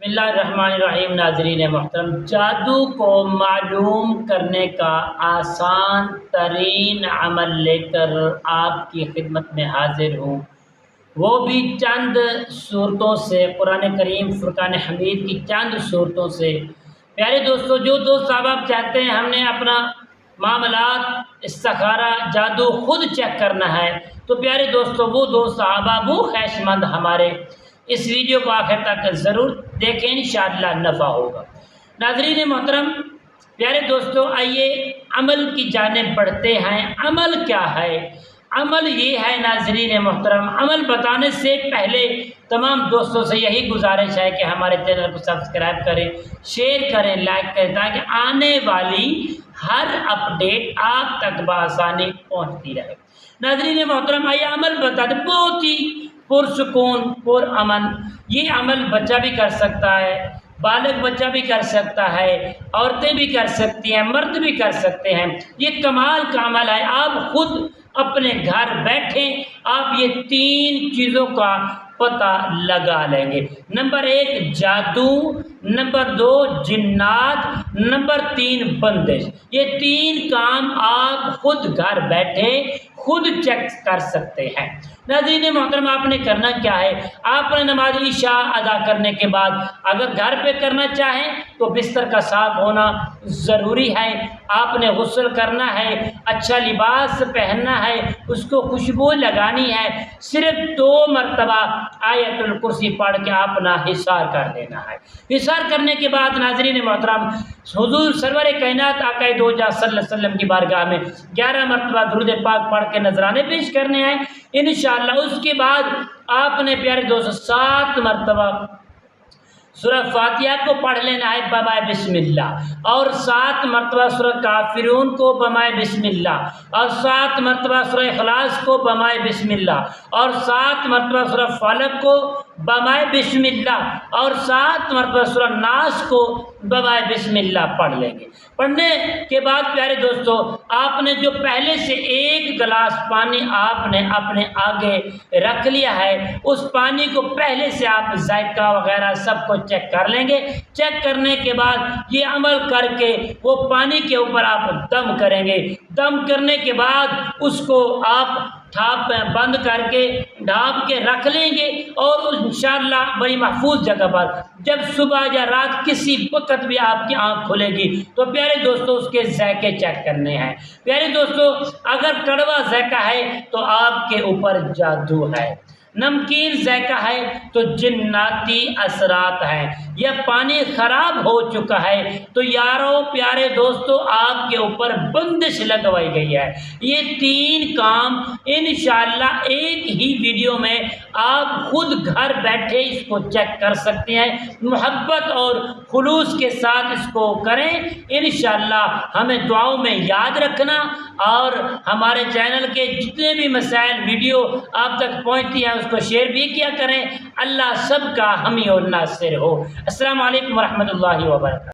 بسم اللہ الرحمن الرحیم۔ ناظرین محترم، جادو کو معلوم کرنے کا آسان ترین عمل لے کر آپ کی خدمت میں حاضر ہوں، وہ بھی چند صورتوں سے، قرآن کریم فرقان حمید کی چند صورتوں سے۔ پیارے دوستو، جو دوست آپ چاہتے ہیں ہم نے اپنا معاملات، استخارہ، جادو خود چیک کرنا ہے، تو پیارے دوستو وہ دوست وہ خواہش مند ہمارے اس ویڈیو کو آخر تک ضرور دیکھیں، انشاءاللہ نفع ہوگا۔ ناظرین محترم، پیارے دوستو، آئیے عمل کی جانب بڑھتے ہیں۔ عمل کیا ہے؟ عمل یہ ہے ناظرین محترم، عمل بتانے سے پہلے تمام دوستوں سے یہی گزارش ہے کہ ہمارے چینل کو سبسکرائب کریں، شیئر کریں، لائک کریں، تاکہ آنے والی ہر اپڈیٹ آپ تک بآسانی پہنچتی رہے۔ ناظرین محترم، آئیے عمل بتا دیں، بہت ہی پرسکون، پرامن۔ یہ عمل بچہ بھی کر سکتا ہے، بالغ بچہ بھی کر سکتا ہے، عورتیں بھی کر سکتی ہیں، مرد بھی کر سکتے ہیں۔ یہ کمال کا عمل ہے۔ آپ خود اپنے گھر بیٹھے آپ یہ 3 چیزوں کا پتہ لگا لیں گے۔ نمبر 1 جادو، نمبر 2 جنات، نمبر 3 بندش۔ یہ 3 کام آپ خود گھر بیٹھے خود چیک کر سکتے ہیں۔ ناظرین محترم، آپ نے کرنا کیا ہے؟ آپ نے نماز عشاء ادا کرنے کے بعد اگر گھر پہ کرنا چاہیں تو بستر کا صاف ہونا ضروری ہے۔ آپ نے غسل کرنا ہے، اچھا لباس پہننا ہے، اس کو خوشبو لگانی ہے، صرف 2 مرتبہ آیت الکرسی پڑھ کے اپنا حصار کر دینا ہے۔ حصار کرنے کے بعد ناظرین محترم، حضور سرور کائنات آقا دو جہاں صلی اللہ علیہ وسلم کی بارگاہ میں 11 مرتبہ درود پاک پڑھ کے نذرانے پیش کرنے ہیں انشاءاللہ۔ اس کے بعد آپ نے پیارے دوستو 7 مرتبہ سورہ فاتحہ کو پڑھ لینا ہے بمائے بسم اللہ، اور 7 مرتبہ سورہ کافرون کو بمائے بسم اللہ، اور 7 مرتبہ سورہ اخلاص کو بمائے بسم اللہ، اور 7 مرتبہ سورہ فلق کو بمائے بسم اللہ، اور 7 مرتبہ سورہ ناس کو بمائے بسم اللہ پڑھ لیں گے۔ پڑھنے کے بعد پیارے دوستو، آپ نے جو پہلے سے 1 گلاس پانی آپ نے اپنے آگے رکھ لیا ہے، اس پانی کو پہلے سے آپ ذائقہ وغیرہ سب کو چیک کر لیں گے۔ چیک کرنے کے بعد یہ عمل کر کے وہ پانی کے اوپر آپ دم کریں گے۔ دم کرنے کے بعد اس کو آپ ٹھاپ بند کر کے ڈھانپ کے رکھ لیں گے، اور انشاءاللہ بڑی محفوظ جگہ پر جب صبح یا رات کسی وقت بھی آپ کی آنکھ کھلے گی تو پیارے دوستو اس کے ذائقے چیک کرنے ہیں۔ پیارے دوستو، اگر کڑوا ذائقہ ہے تو آپ کے اوپر جادو ہے، نمکین ذائقہ ہے تو جناتی اثرات ہیں، یا پانی خراب ہو چکا ہے تو یارو پیارے دوستو آپ کے اوپر بندش لگوائی گئی ہے۔ یہ 3 کام انشاءاللہ ایک ہی ویڈیو میں آپ خود گھر بیٹھے اس کو چیک کر سکتے ہیں۔ محبت اور خلوص کے ساتھ اس کو کریں انشاءاللہ۔ ہمیں دعاؤں میں یاد رکھنا، اور ہمارے چینل کے جتنے بھی مسائل ویڈیو آپ تک پہنچتی ہیں اس کو شیئر بھی کیا کریں۔ اللہ سب کا حامی اور ناصر ہو۔ السلام علیکم ورحمۃ اللہ وبرکاتہ۔